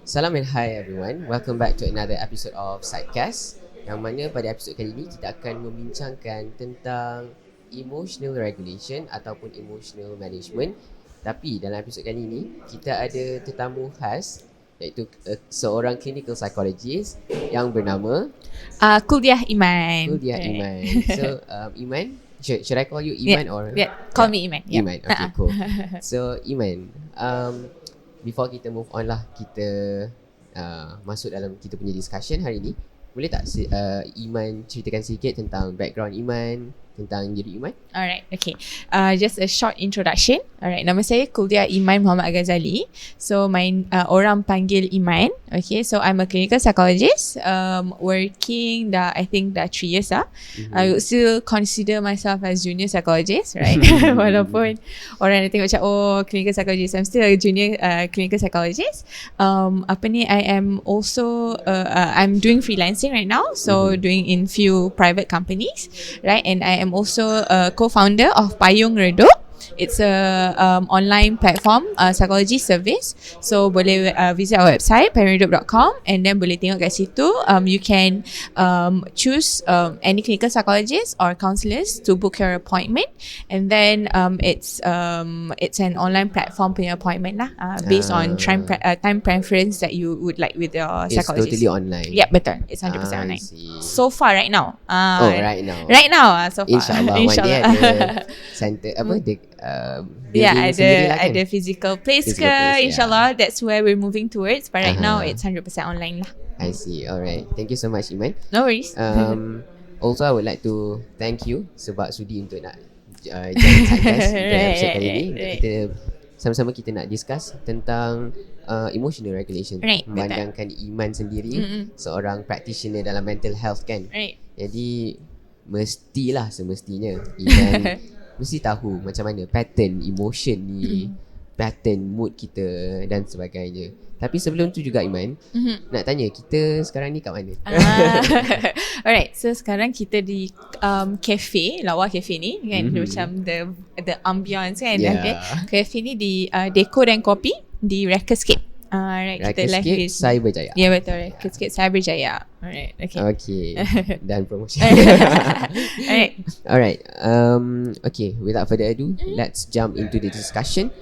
Salam and hi everyone. Welcome back to another episode of Sidecast. Yang mana pada episod kali ini kita akan membincangkan tentang emotional regulation ataupun emotional management. Tapi dalam episod kali ini kita ada tetamu khas, iaitu seorang klinikal psikologis yang bernama Khuldiah Iman. Khuldiah Iman. So Iman, should I call you Iman or call me Iman. Iman. Okay, cool. So Iman, before kita move on lah, kita masuk dalam kita punya discussion hari ni. Boleh tak Iman ceritakan sedikit tentang background Iman, tentang diri Iman? Alright, okay. Just a short introduction. Alright, nama saya Khuldiah Iman Muhammad Ghazali. So orang panggil Iman. Okay, so I'm a clinical psychologist, working I think 3 years lah. I would still consider myself as junior psychologist, right? Walaupun orang nanti tengok macam clinical psychologist, I'm still a junior clinical psychologist. I am also I'm doing freelancing right now, so doing in few private companies, right? And I am also a co-founder of Payung Redup. It's a online platform psychology service. So boleh visit our website payungredup.com and then boleh tengok kat situ. You can choose any clinical psychologist or counsellors to book your appointment, and then it's an online platform punya appointment lah, based on time preference that you would like with your psychologist. It's totally online. Yeah, betul. It's 100% online. So far right now. Right now. So far. InsyaAllah. One day ada center ada physical place ke, insyaAllah. That's where we're moving towards. But right now it's 100% online lah. I see. Alright. Thank you so much, Iman. No worries. Also I would like to thank you sebab sudi untuk nak join Sidecast untuk episode kali ni. Kita sama-sama kita nak discuss tentang emotional regulation. Memandangkan Iman sendiri seorang practitioner dalam mental health kan. Jadi semestinya Iman mesti tahu macam mana pattern emotion ni, pattern mood kita dan sebagainya. Tapi sebelum tu juga Iman, nak tanya, kita sekarang ni kat mana? Alright, so sekarang kita di cafe, lawa cafe ni kan, macam the ambience kan. Cafe ni di Deco dan Kopi di Rakescape. Right, kita live Cyberjaya. Ya, betul. Rakescape Cyberjaya. Alright, okay. Dan promosi. Alright. Okay, without further ado, let's jump into the discussion.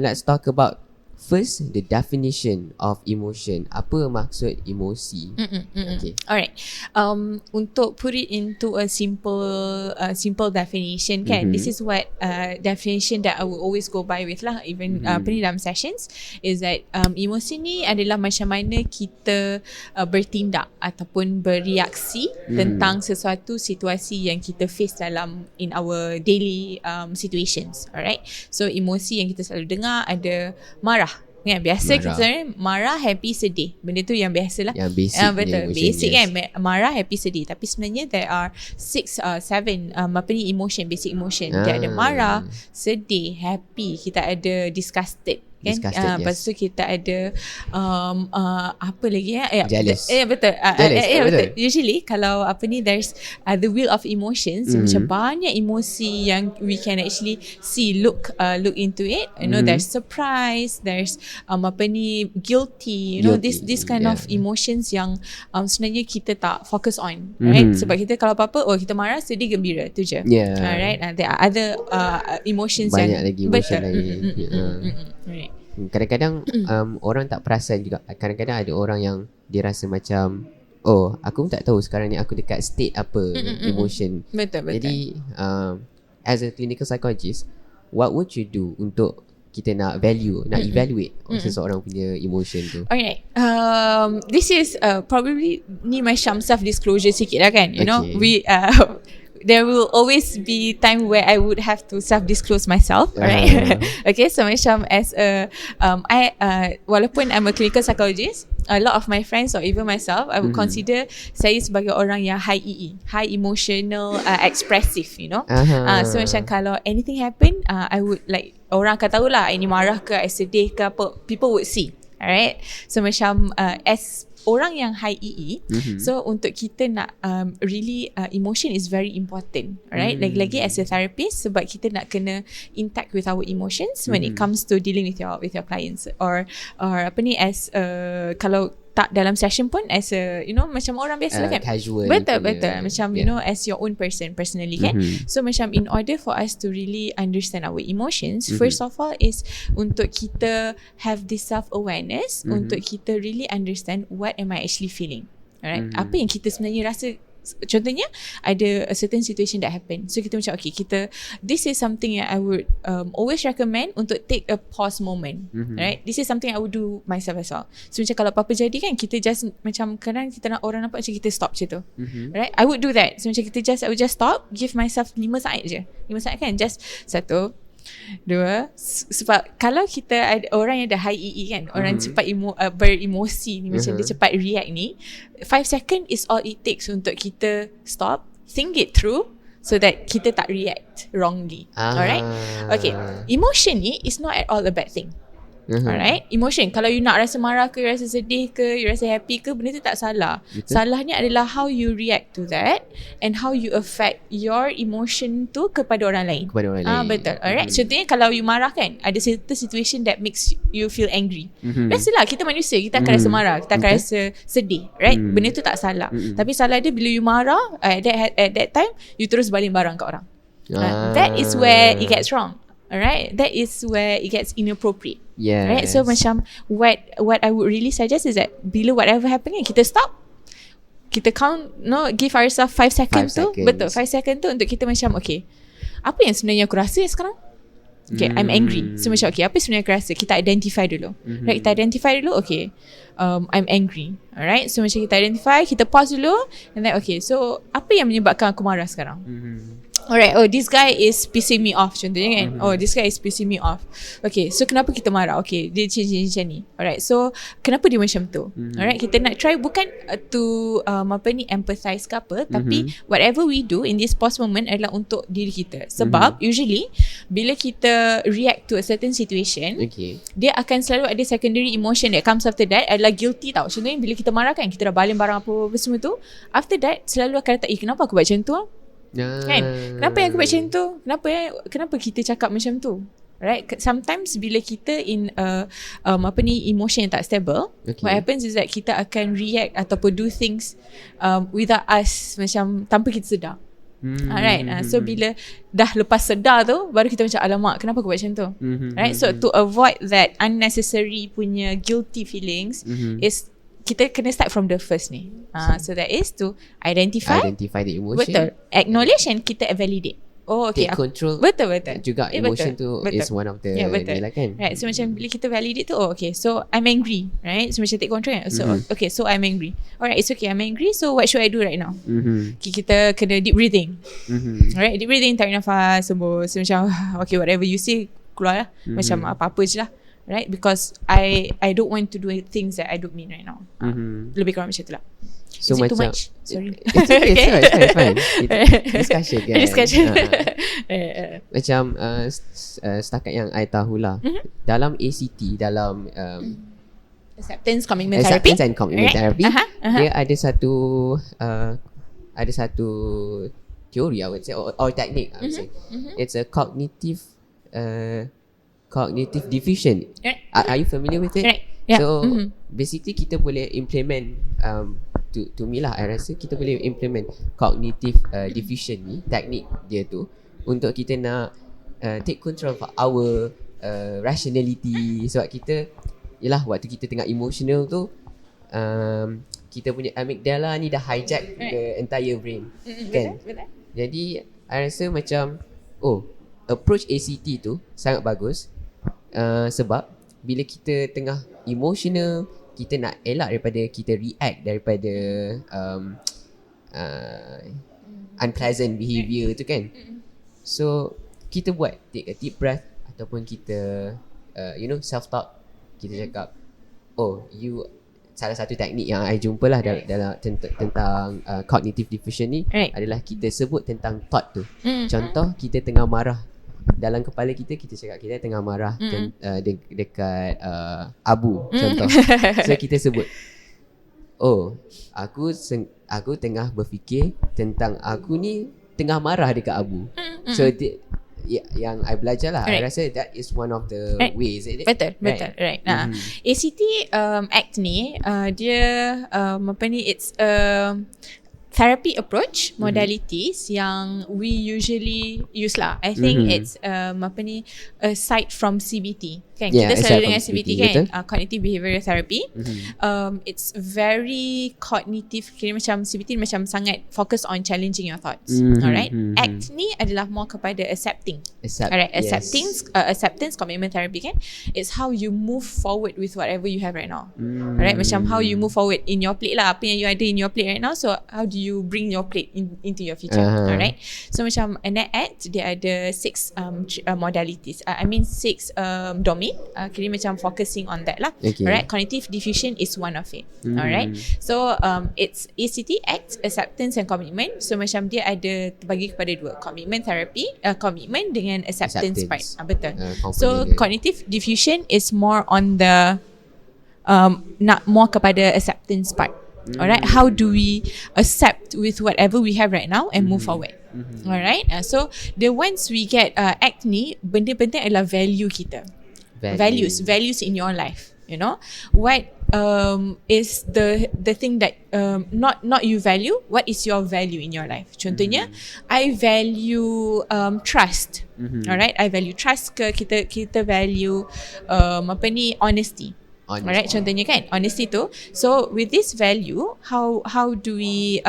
Let's talk about first the definition of emotion. Apa maksud emosi? Okay. Alright. Untuk put it into a simple definition kan, this is what definition that I will always go by with lah, even dalam sessions, is that emosi ni adalah macam mana kita bertindak ataupun bereaksi tentang sesuatu situasi yang kita face in our daily situations. Alright. So emosi yang kita selalu dengar ada marah. Ya, biasa kita marah, happy, sedih. Benda tu yang biasalah. Yang basic. Betul. Basic kan. Marah, happy, sedih. Tapi sebenarnya there are 7 basic emotion. Dia ada marah, sedih, happy. Kita ada disgusted. Kan? Lepas tu kita ada apa lagi jealous. Betul. Betul. Usually kalau there's the wheel of emotions, macam banyak emosi yang we can actually see, look into it. You know, there's surprise, there's guilty, you know, this kind of emotions yang sebenarnya kita tak focus on, right? Sebab kita kalau apa-apa, kita marah, sedih, gembira, tu je. Right? There are other emotions banyak yang lagi emotion lagi. Right. Kadang-kadang orang tak perasan juga. Kadang-kadang ada orang yang dia rasa macam, aku pun tak tahu sekarang ni aku dekat state apa emotion. Betul. Jadi as a clinical psychologist, what would you do untuk kita nak evaluate seseorang punya emotion tu? Alright. This is probably ni macam self-disclosure sikit lah kan. You know, there will always be time where I would have to self-disclose myself, right? Okay, so macam as a walaupun I'm a clinical psychologist, a lot of my friends or even myself, I would consider saya sebagai orang yang high EE, high emotional expressive, you know. So macam kalau anything happen, I would like, orang akan tahulah ini marah ke, I sedih ke apa, people would see. Alright. So macam as orang yang high EE, so untuk kita nak really emotion is very important, right? Lagi-lagi as a therapist, sebab kita nak kena intact with our emotions when it comes to dealing with your clients, or apa ni, as kalau tak dalam session pun as a, you know, macam orang biasa kan, casual betul punya, macam you know, as your own personally kan. So macam in order for us to really understand our emotions, first of all is untuk kita have this self awareness, untuk kita really understand what am I actually feeling, alright? Apa yang kita sebenarnya rasa. Contohnya ada a certain situation that happen, so kita macam okay, this is something yang I would always recommend untuk take a pause moment, right? This is something I would do myself as well. So macam kalau apa-apa jadi kan, kita just macam kadang kita nak orang nampak macam kita stop macam tu, right? I would do that. So macam I would just stop, give myself 5 saat je, 5 saat kan, just 1, 2. Sebab kalau kita ada orang yang ada high EE kan, orang cepat beremosi ni, macam dia cepat react ni, 5 second is all it takes untuk kita stop, think it through, so that kita tak react wrongly. Alright? Okay, emotion ni is not at all a bad thing. Alright, emotion, kalau you nak rasa marah ke, you rasa sedih ke, you rasa happy ke, benda tu tak salah. Salahnya adalah how you react to that and how you affect your emotion tu kepada orang lain. Betul. Alright, contohnya kalau you marah kan, ada certain situation that makes you feel angry. Biasalah, kita manusia, kita akan rasa marah, kita akan rasa sedih, right? Benda tu tak salah. Tapi salah dia bila you marah, at that time you terus baling barang kat orang. That is where it gets wrong. Alright, that is where it gets inappropriate. Yes. Right, so macam what I would really suggest is that bila whatever happen kan, kita stop, kita count, give ourselves 5 seconds tu. Betul, 5 seconds tu untuk kita macam okay, apa yang sebenarnya aku rasa sekarang? Okay, I'm angry. So macam okay, apa sebenarnya aku rasa? Kita identify dulu. Right, kita identify dulu, okay, I'm angry. Alright, so macam kita identify, kita pause dulu, and then okay, so apa yang menyebabkan aku marah sekarang? Alright, this guy is pissing me off, contohnya kan. This guy is pissing me off. Okay, so kenapa kita marah? Okay, dia change macam ni. Alright, so kenapa dia macam tu? Alright, kita nak try bukan to empathize ke apa, tapi whatever we do in this pause moment adalah untuk diri kita. Sebab usually bila kita react to a certain situation, dia akan selalu ada secondary emotion that comes after that, adalah guilty tau. Contohnya bila kita marah kan, kita dah baling barang apa semua tu, after that selalu akan kata, kenapa aku buat macam tu? Kan? Kenapa yang aku buat macam tu? Kenapa kita cakap macam tu? Right? Sometimes bila kita in emotion yang tak stable, what happens is that kita akan react ataupun do things without us, macam tanpa kita sedar. Alright, so bila dah lepas sedar tu, baru kita macam alamak, kenapa aku buat macam tu? Right? So to avoid that unnecessary punya guilty feelings, is kita kena start from the first ni. So that is to identify the emotion. Betul. Acknowledge and kita validate. Okay. Take control. Betul. Juga emotion tu is one of the ni lah kan. Right. So macam bila kita validate tu, okay, so I'm angry, right? So macam take control kan. So okay, so I'm angry. Alright, it's okay, I'm angry. So what should I do right now? Okay, kita kena deep breathing. Alright, deep breathing, tarik nafas, sembuh. So macam okay, whatever you say keluar lah. Macam apa-apa je lah. Right, because I don't want to do things that I don't mean right now. Lebih kurang macam tu lah. So is it macam, too much? Sorry. It's fine. Discussion kan. Macam setakat yang I tahulah, dalam ACT, dalam acceptance commitment therapy, and commitment therapy, dia ada satu teori, I would say, or technique, I would say. It's a cognitive defusion. Are you familiar with it? Yeah. So basically kita boleh implement to me lah, I rasa kita boleh implement cognitive defusion ni, teknik dia tu, untuk kita nak take control of our rationality. Sebab kita, yelah, waktu kita tengah emotional tu, kita punya amygdala ni dah hijack the entire brain, kan? Betul. Jadi I rasa macam approach ACT tu sangat bagus, sebab bila kita tengah emotional, kita nak elak daripada kita react daripada unpleasant behaviour tu kan. So kita buat take a deep breath, ataupun kita self talk. Kita cakap, salah satu teknik yang I jumpa lah dalam tentang cognitive defusion ni adalah kita sebut tentang thought tu. Contoh, kita tengah marah, dalam kepala kita cakap kita tengah marah dekat abu, contoh. So kita sebut, aku tengah berfikir tentang aku ni tengah marah dekat Abu. So yang I belajar lah, I rasa that is one of the ways. Betul. Nah, ACT Act ni dia it's therapy approach modalities yang we usually use lah. I think it's aside from CBT kan, kita selalu dengan CBT kan, cognitive behavioral therapy. It's very cognitive, kira macam CBT macam sangat focus on challenging your thoughts. Alright, ACT ni adalah more kepada accepting. Alright, acceptance commitment therapy kan, it's how you move forward with whatever you have right now. Alright, macam how you move forward in your plate lah, apa yang you ada in your plate right now, so how do you bring your plate into your future. Alright, so macam ACT dia ada 6 modalities, 6 domain. Kira macam focusing on that lah. Alright, cognitive defusion is one of it. Alright, so it's ACT, ACT, acceptance and commitment. So macam dia ada terbagi kepada 2, commitment therapy, commitment dengan acceptance part. Betul. So cognitive defusion is more on the nak more kepada acceptance part. Alright, how do we accept with whatever we have right now and move forward. Alright, so the once we get ACT ni, benda penting adalah value kita. Values in your life, you know, what is the thing that not you value, what is your value in your life. Contohnya I value trust. Alright, I value trust ke kita value honesty. Alright, contohnya kan, honesty tu. So with this value, how do we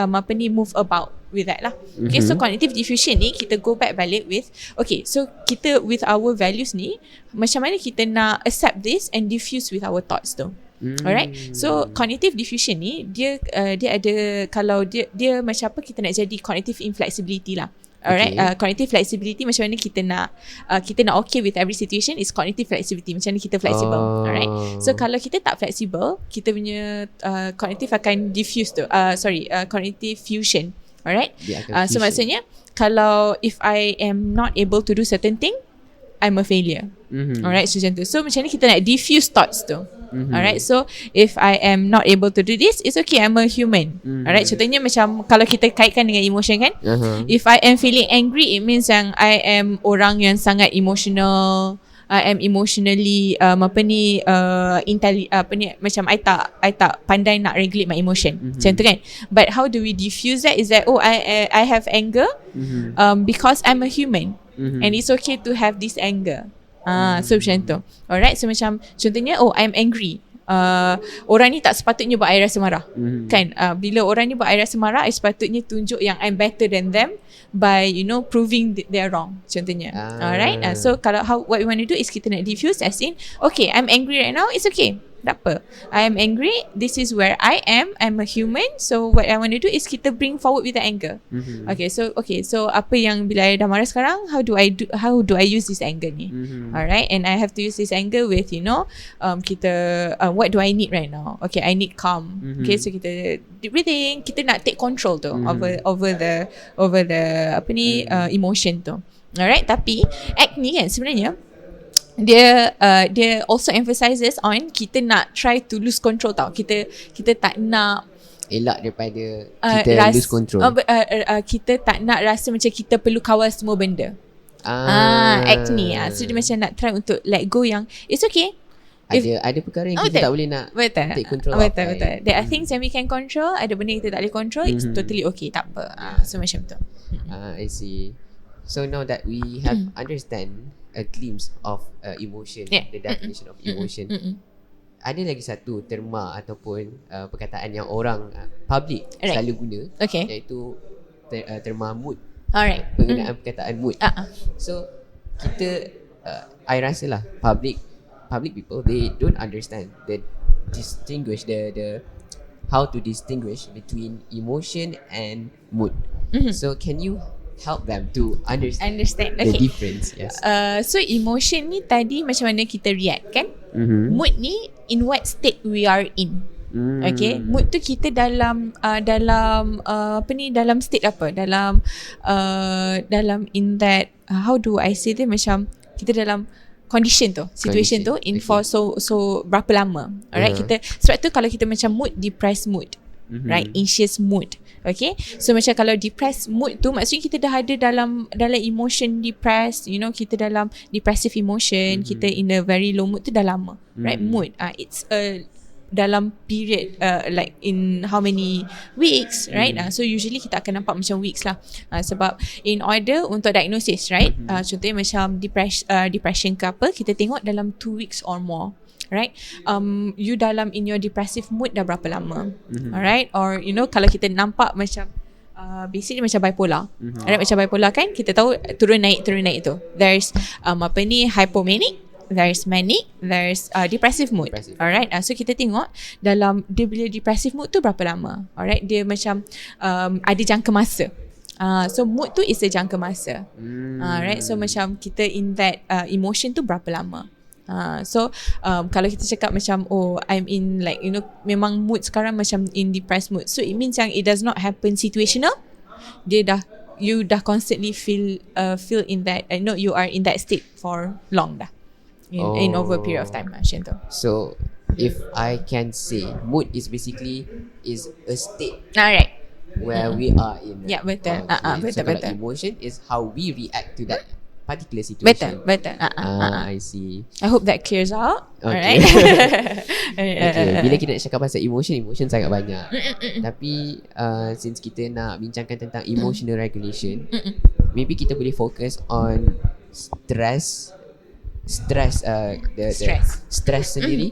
move about with that lah. Okay, so cognitive diffusion ni kita go back balik with, okay, so kita with our values ni, macam mana kita nak accept this and diffuse with our thoughts tu. Alright, so cognitive diffusion ni dia ada, kalau dia macam apa, kita nak jadi cognitive inflexibility lah. Alright, cognitive flexibility, macam mana kita nak okay with every situation, is cognitive flexibility, macam mana kita flexible. Alright, so kalau kita tak flexible, kita punya cognitive akan diffuse tu, cognitive fusion. Alright, so maksudnya kalau if I am not able to do certain thing, I'm a failure. Alright, so macam tu. So macam ni kita nak diffuse thoughts tu. Alright, so if I am not able to do this, it's okay, I'm a human. Alright, contohnya macam kalau kita kaitkan dengan emotion kan, if I am feeling angry, it means yang I am orang yang sangat emotional, I am emotionally macam I tak pandai nak regulate my emotion. Macam tu kan. But how do we diffuse that? Is that I have anger because I'm a human, and it's okay to have this anger. So macam tu. Alright, so macam contohnya I'm angry. Orang ni tak sepatutnya buat I rasa marah. Kan? Bila orang ni buat I rasa marah, I sepatutnya tunjuk yang I'm better than them by proving they're wrong. Contohnya. Alright. So kalau what we want to do is kita nak diffuse, as in, okay, I'm angry right now, it's okay. Tak apa. I am angry, this is where I am, I'm a human, so what I want to do is kita bring forward with the anger. Okay, so apa yang bila I dah marah sekarang, how do I use this anger ni? Alright, and I have to use this anger with kita what do I need right now? Okay, I need calm. Okay, so kita deep breathing, kita nak take control tu over the emotion tu. Alright, tapi act ni kan sebenarnya dia also emphasizes on kita nak try to lose control tau. Kita tak nak elak daripada kita lose control. Kita tak nak rasa macam kita perlu kawal semua benda. Act ni. So dia macam nak try untuk let go yang it's okay. Ada perkara yang kita tak boleh nak take control of. Betul. There are things that we can control, ada benda yang kita tak boleh control, it's totally okay, tak apa. So macam tu. I see. So now that we have understand a glimpse of emotion, the definition of emotion, ada lagi satu terma ataupun perkataan yang orang public selalu guna, iaitu terma mood. Alright. Penggunaan perkataan mood. So kita I rasa lah public people, they don't understand the how to distinguish between emotion and mood. So can you help them to understand the difference? Yes. So emotion ni tadi macam mana kita react kan? Mood ni in what state we are in. Okay, mood tu kita dalam dalam state apa? Dalam in that how do I say dia, macam kita dalam condition tu, situation tu in for so berapa lama. Alright, kita sebab tu kalau kita macam mood, depressed mood, right, anxious mood. Okay, so macam kalau depressed mood tu maksudnya kita dah ada dalam emotion depressed, kita dalam depressive emotion, kita in a very low mood tu dah lama, right? Mood, it's a dalam period like in how many weeks, right? So usually kita akan nampak macam weeks lah, sebab in order untuk diagnosis, right, contohnya macam depression ke apa, kita tengok dalam 2 weeks or more, right? You dalam in your depressive mood dah berapa lama, alright? Or kalau kita nampak macam basically macam bipolar, right? Macam bipolar kan, kita tahu turun naik tu. There's hypomanic, there's manic, there's depressive mood. Alright, so kita tengok dalam dia bila depressive mood tu berapa lama. Alright, dia macam ada jangka masa. So mood tu is a jangka masa. Alright, so macam kita in that emotion tu berapa lama. So kalau kita cakap macam I'm in like memang mood sekarang macam in depressed mood, so it means yang it does not happen situational. You dah constantly feel in that, you are in that state for long dah. In over a period of time macam tu. So if I can say, mood is basically is a state, alright, where we are in. Yeah, betul. So Betul. emotion is how we react to that particular situation. Betul. I see. I hope that clears out. Okay. Alright. Okay. Bila kita nak cakap pasal emotion sangat banyak. Tapi since kita nak bincangkan tentang emotional regulation, maybe kita boleh fokus on stress sendiri.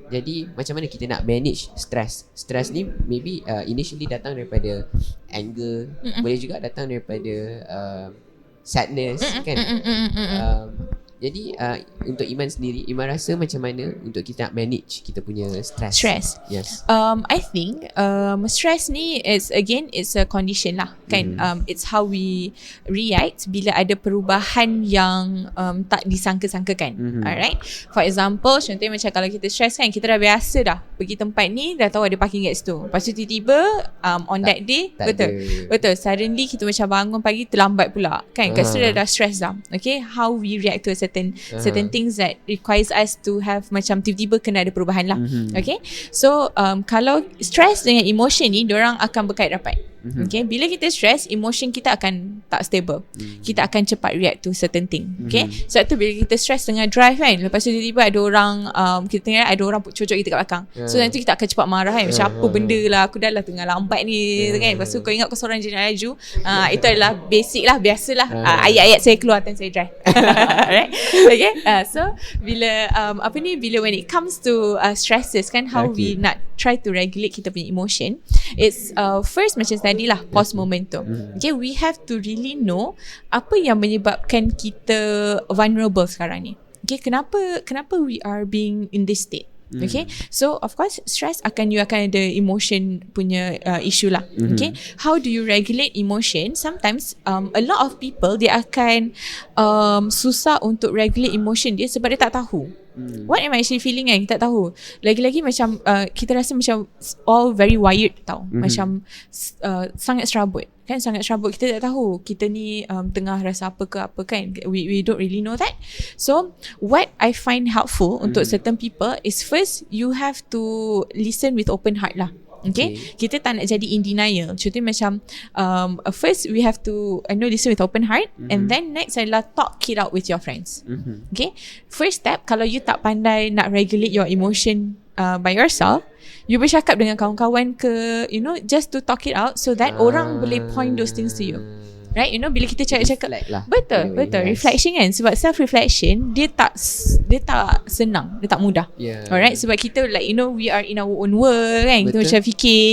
Jadi macam mana kita nak manage stress ni, maybe initially datang daripada anger, boleh juga datang daripada sadness, kan. Jadi untuk Iman sendiri, Iman rasa macam mana untuk kita nak manage kita punya stress? Yes. I think stress ni it's a condition lah, kan. It's how we react bila ada perubahan yang tak disangka-sangkakan. Alright. For example, contohnya macam kalau kita stress kan, kita dah biasa dah pergi tempat ni, dah tahu ada parking kat situ. Lepas tu tiba-tiba on that day, betul, suddenly kita macam bangun pagi terlambat pula, kan. Kat situ dah stress dah. Okay, how we react to a certain things that requires us to have macam tiba-tiba kena ada perubahan lah. Okay, so kalau stress dengan emotion ni, diorang akan berkait rapat. Okay, bila kita stress, emotion kita akan tak stable. Kita akan cepat react to certain thing. Okay, sebab tu bila kita stress tengah drive kan, lepas tu tiba-tiba ada orang kita tengok ada orang cocok kita kat belakang, so nanti kita akan cepat marah kan, macam apa benda lah, aku dah lah tengah lambat ni, kan. Lepas tu kau ingat kau seorang je nak laju. Itu adalah basic lah, biasalah ayat-ayat saya keluar time saya drive. Alright. Okay, so bila bila when it comes to stresses kan, how we nak try to regulate kita punya emotion, it's first macam tadi lah, pause momentum. Okay, we have to really know apa yang menyebabkan kita vulnerable sekarang ni. Okay, kenapa we are being in this state. Okay, so of course stress you akan ada emotion punya issue lah. Okay, how do you regulate emotion? Sometimes a lot of people they akan susah untuk regulate emotion dia sebab dia tak tahu what am I actually feeling kan. Kita tak tahu. Lagi-lagi macam kita rasa macam all very wired tau. Macam sangat serabut kan, sangat serabut. Kita tak tahu kita ni tengah rasa apa ke apa kan. We don't really know that. So what I find helpful untuk certain people is first you have to listen with open heart lah. Okay, kita tak nak jadi in denial. Contohnya macam first we have to listen with open heart, and then next adalah talk it out with your friends. Okay, first step, kalau you tak pandai nak regulate your emotion by yourself, you bercakap dengan kawan-kawan ke, just to talk it out so that orang boleh point those things to you. Right, bila kita cakap lah. Betul, reflection kan. Sebab self reflection dia tak senang, dia tak mudah. Alright, sebab kita we are in our own world kan. Kita macam fikir,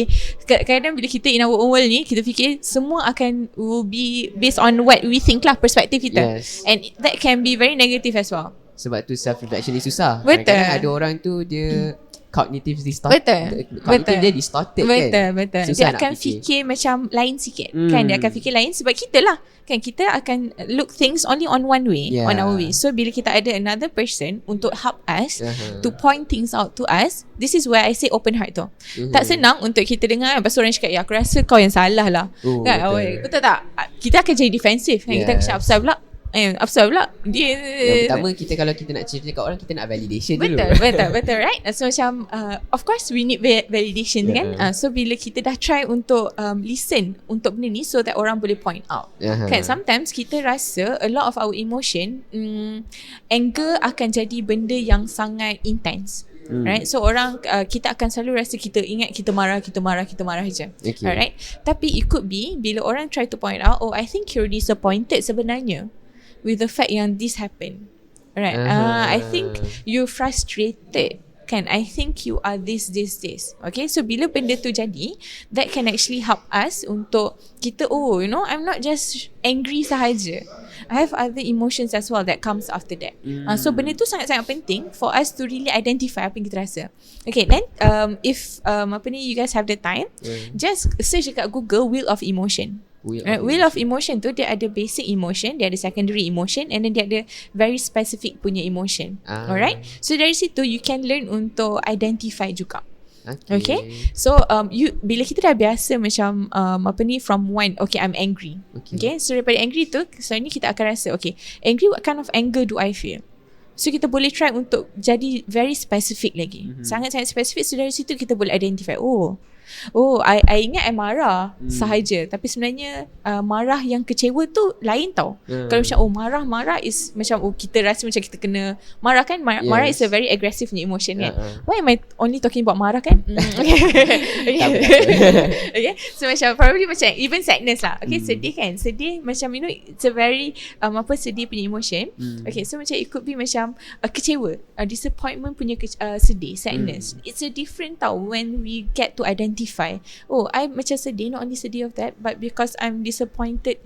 kadang-kadang bila kita in our own world ni, kita fikir semua will be based on what we think lah, perspektif kita. And that can be very negative as well. Sebab tu self reflection ni susah. Betul. Kadang-kadang ada orang tu dia cognitive distorted. Cognitive dia distorted kan. Betul. Dia akan fikir macam lain sikit kan. Dia akan fikir lain sebab kita lah kan, kita akan look things only on one way, on our way. So bila kita ada another person untuk help us to point things out to us, this is where I say open heart tu. Tak senang untuk kita dengar lepas orang cakap, aku rasa kau yang salah lah kan. Betul tak? Kita akan jadi defensif kan. Kita akan cakap, apasal pula Apa pula dia. Yang pertama kita kalau kita nak cerita kat orang, kita nak validation dulu. Betul right. So macam of course we need validation kan. So bila kita dah try untuk listen untuk benda ni, so that orang boleh point out. Kan sometimes kita rasa a lot of our emotion, anger akan jadi benda yang sangat intense. Right. So orang kita akan selalu rasa kita ingat kita marah je. Alright. Tapi it could be bila orang try to point out, I think you're disappointed sebenarnya with the fact yang this happened. Right. I think you're frustrated. Kan, I think you are this. Okay, so bila benda tu jadi, that can actually help us untuk kita, I'm not just angry sahaja. I have other emotions as well that comes after that. So benda tu sangat-sangat penting for us to really identify apa yang kita rasa. Okay, then if you guys have the time, just search dekat Google wheel of emotion. Wheel of emotion tu dia ada basic emotion, dia ada secondary emotion, and then dia ada very specific punya emotion. Alright, so dari situ you can learn untuk identify juga. Okay. So bila kita dah biasa macam from one, okay, I'm angry. Okay, so daripada angry tu sebenarnya kita akan rasa, okay, angry, what kind of anger do I feel? So kita boleh try untuk jadi very specific lagi. Sangat-sangat specific. So dari situ kita boleh identify, I ingat I marah sahaja, tapi sebenarnya marah yang kecewa tu lain tau. Kalau macam marah is macam kita rasa macam kita kena marah kan. Marah is a very aggressive emotion kan. Why am I only talking about marah kan? Okay. So macam probably macam even sadness lah. Okay, sedih kan. Sedih macam it's a very sedih punya emotion. Okay, so macam it could be macam kecewa, disappointment punya sedih, sadness. It's a different tau when we get to identify, I macam sedih, not only sedih of that, but because I'm disappointed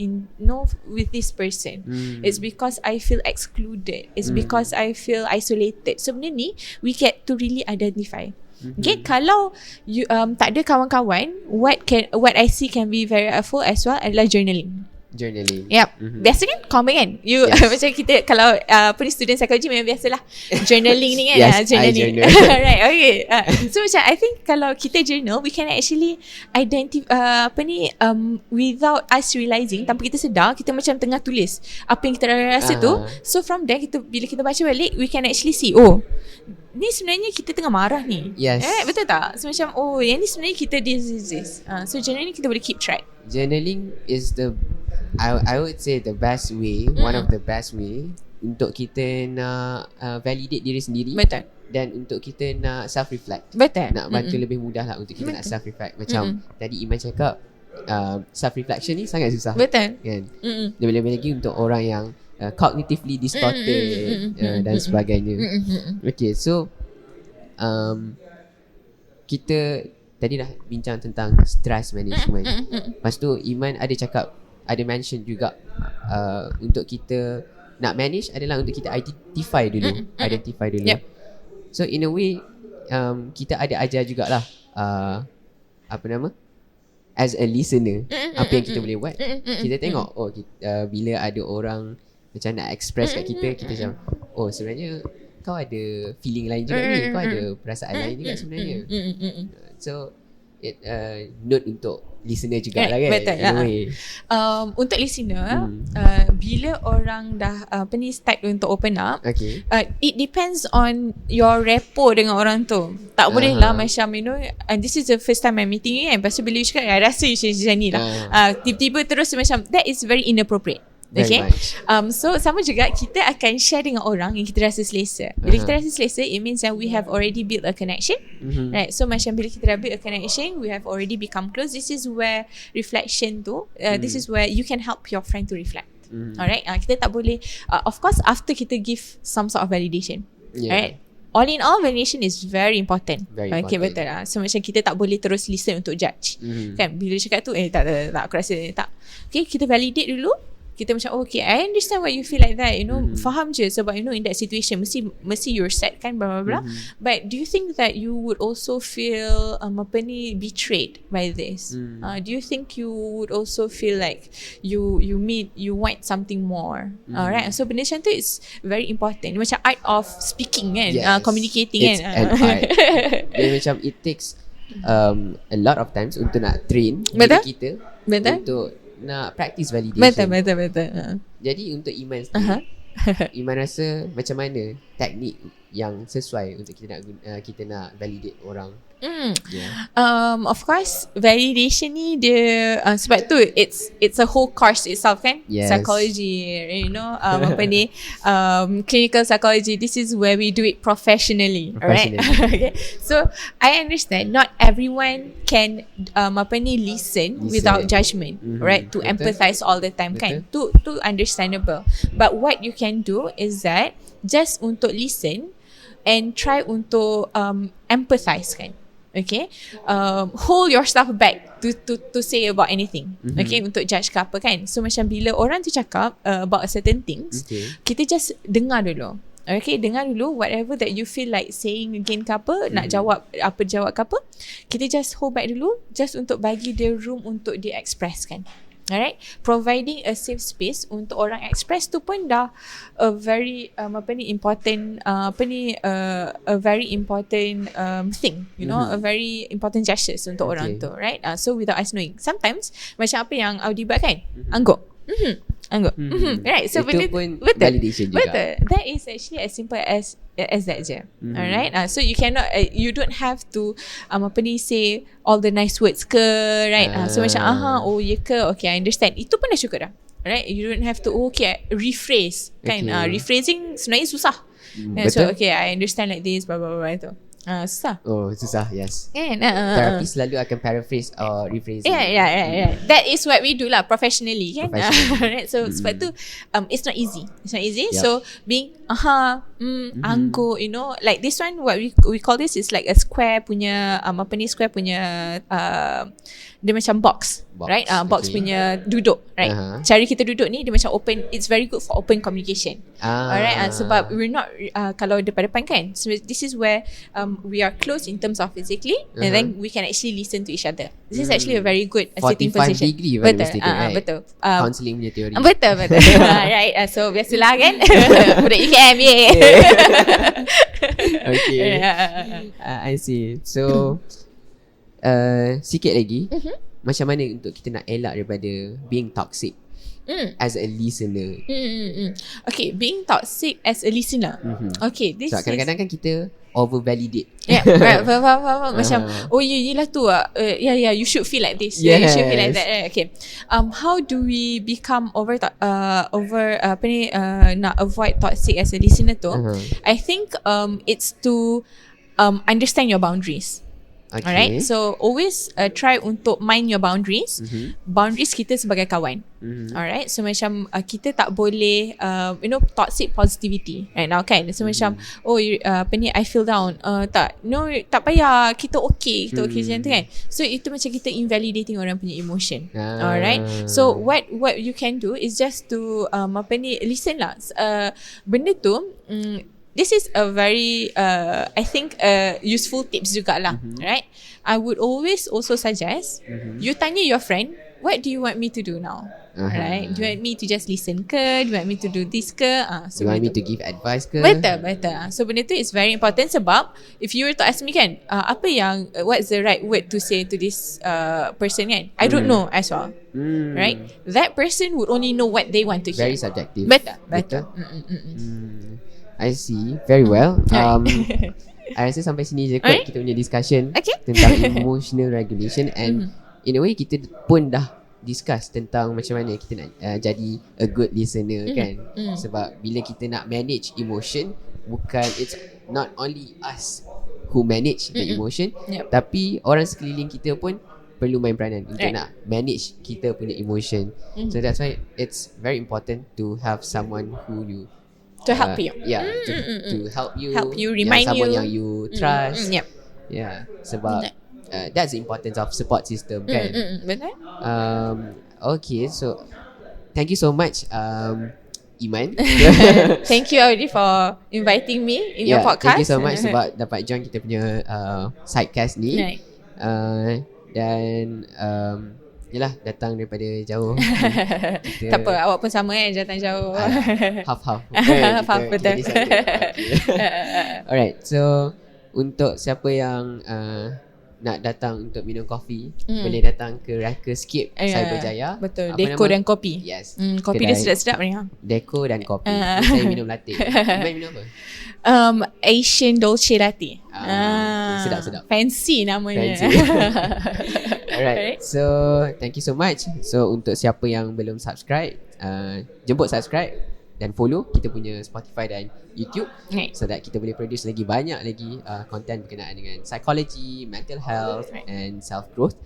with this person. It's because I feel excluded. It's because I feel isolated. So benda ni we get to really identify. Okay, kalau you tak ada kawan-kawan, what I see can be very helpful as well adalah journaling. Yep. Biasa kan common kan. Macam kita kalau student psychology memang biasalah journaling ni kan. Journaling. Right. Okay. So macam I think kalau kita journal, we can actually identify without us realizing, tanpa kita sedar, kita macam tengah tulis apa yang kita rasa tu. So from there bila kita baca balik, we can actually see, ni sebenarnya kita tengah marah ni. Betul tak? So macam yang ni sebenarnya kita this. So journaling kita boleh keep track. Journaling is I would say the best way, one of the best way untuk kita nak validate diri sendiri. Betul. Dan untuk kita nak self-reflect. Betul. Nak bantu lebih mudah lah untuk kita nak self-reflect. Macam tadi Iman cakap, self-reflection ni sangat susah. Betul. Kan? Lebih-lebih lagi untuk orang yang cognitively distorted dan sebagainya. Okay, so kita tadi dah bincang tentang stress management. Lepas tu Iman ada mention juga untuk kita nak manage adalah untuk kita identify dulu. Yep. So in a way kita ada ajar jugalah as a listener, apa yang kita boleh buat. Kita tengok bila ada orang macam nak express kat kita macam sebenarnya kau ada feeling lain juga ni, kau ada perasaan lain juga sebenarnya. So note untuk listener juga lah kan. Betul lah. Untuk listener, bila orang dah start untuk open up, it depends on your rapport dengan orang tu. Tak boleh lah macam this is the first time I'm meeting you kan, lepas tu bila you cakap rasa you macam ni lah, tiba-tiba terus macam that is very inappropriate. Okay. So sama juga kita akan share dengan orang yang kita rasa selesa. Bila kita rasa selesa, it means that we have already built a connection. Right. So macam bila kita dah build a connection, we have already become close. This is where reflection tu, this is where you can help your friend to reflect. Alright. Kita tak boleh of course after kita give some sort of validation. Alright. All in all, validation is very important. Okay, betul lah. So macam kita tak boleh terus listen untuk judge. Kan bila cakap tu tak aku rasa tak. Okay, kita validate dulu. Kita macam okay, I understand why you feel like that, faham je sebab in that situation mesti you're sad kan, blah blah blah. But do you think that you would also feel betrayed by this? Do you think you would also feel like you want something more? Alright, so benda macam tu is very important. Macam art of speaking kan, communicating it's kan. An art. Dia macam it takes a lot of times untuk nak train diri kita untuk nak practice validation. Betul. Jadi untuk Iman sendiri, Iman rasa macam mana teknik yang sesuai untuk kita nak validate orang? Of course validation ni dia sebab tu it's a whole course itself kan. Yes. Psychology, you know, apa ni, clinical psychology, this is where we do it professionally. Alright. Okay. So I understand not everyone can listen without judgment, right? To empathize all the time kan. To understandable. But what you can do is that just untuk listen and try untuk empathize kan. Okay, hold yourself back to say about anything. Okay, untuk judge ke apa kan. So macam bila orang tu cakap about certain things, kita just dengar dulu. Okay, dengar dulu whatever that you feel like saying again ke apa, nak jawab ke apa, kita just hold back dulu, just untuk bagi dia room untuk dia express kan. Alright, providing a safe space untuk orang express tu pun dah a very important a very important thing, you know, a very important gestures untuk orang tu, right? So without us knowing, sometimes macam apa yang Audi buat kan, angguk, angguk, right? So itu pun validation juga. Betul. That is actually as simple as that je. Alright. So you cannot you don't have to say all the nice words ke, right? So macam oh ya ke, okay, I understand. Itu pun dah cukup dah. Right? You don't have to rephrase kan. Rephrasing sebenarnya susah. So okay, I understand like this, blah blah blah itu. Susah. Oh, susah, yes. Kan? Terapi selalu akan paraphrase or rephrase. Yeah. That is what we do lah professionally kan. Right? So sebab tu it's not easy. Yep. So being anggo, you know, like this one, what we call this is like a square punya square punya dia macam box, right? Box punya duduk, right? Cara kita duduk ni dia macam open, it's very good for open communication. Alright, sebab we're not kalau depan-depan kan. So this is where we are close in terms of physically, and then we can actually listen to each other. This is actually a very good sitting position. 45 degree right? Betul. Counselling punya teori. Betul. Right. So biasalah kan. Budak UKM Okay. I see. So sikit lagi, macam mana untuk kita nak elak daripada being toxic as a listener? Okay, being toxic as a listener. Okay, this so, kadang-kadang kan kita over validate. Yeah, right. Macam yelah tu yeah, you should feel like this. Yes. You should feel like that. Right? Okay. How do we become nak avoid toxic as a listener tu? I think it's to understand your boundaries. Okay. Alright, so always try untuk mind your boundaries. Boundaries kita sebagai kawan. Alright, so macam kita tak boleh toxic positivity right now kan. So macam I feel down, tak payah, kita okay macam tu kan. So itu macam kita invalidating orang punya emotion. Alright, so what you can do is just to listen lah. Benda tu this is a very I think useful tips jugalah, right? I would always also suggest you tanya your friend, what do you want me to do now? Right? Do you want me to just listen ke? Do you want me to do this ke? So do you want me to give advice ke? Betul. So benda tu is very important sebab if you were to ask me kan, what's the right word to say to this person kan? I don't know as well. Right? That person would only know what they want to hear. Very subjective. Betul. I see. Very well. I rasa sampai sini je kot kita punya discussion tentang emotional regulation, and in a way kita pun dah discuss tentang macam mana kita nak jadi a good listener kan. Sebab bila kita nak manage emotion, it's not only us who manage the emotion, tapi orang sekeliling kita pun perlu main peranan untuk nak manage kita punya emotion. So that's why it's very important to have someone who you to help you. To help you, remind someone you. yang you trust. Yeah, sebab that's the importance of support system kan. Betul. Okay, so thank you so much Iman. Thank you Audi for inviting me in your podcast. Thank you so much sebab dapat join kita punya sidecast ni. Dan yelah, datang daripada jauh. Tak apa, awak pun sama datang jauh. Half-half. Half-half, betul. Alright, so untuk siapa yang nak datang untuk minum kopi, boleh datang ke Rakescape Cyberjaya. Betul. Apa Deko nama? dan kopi. Yes. Kopi dia sedap-sedap ni. Deko dan kopi. Saya minum latte. Iman minum apa? Asian Dolce Latte. Sedap-sedap. Fancy namanya. Fancy. Alright. So thank you so much. So untuk siapa yang belum subscribe, jemput subscribe dan follow kita punya Spotify dan YouTube, so that kita boleh produce lagi banyak lagi content berkenaan dengan psychology, mental health and self growth.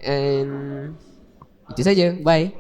And itu saja. Bye.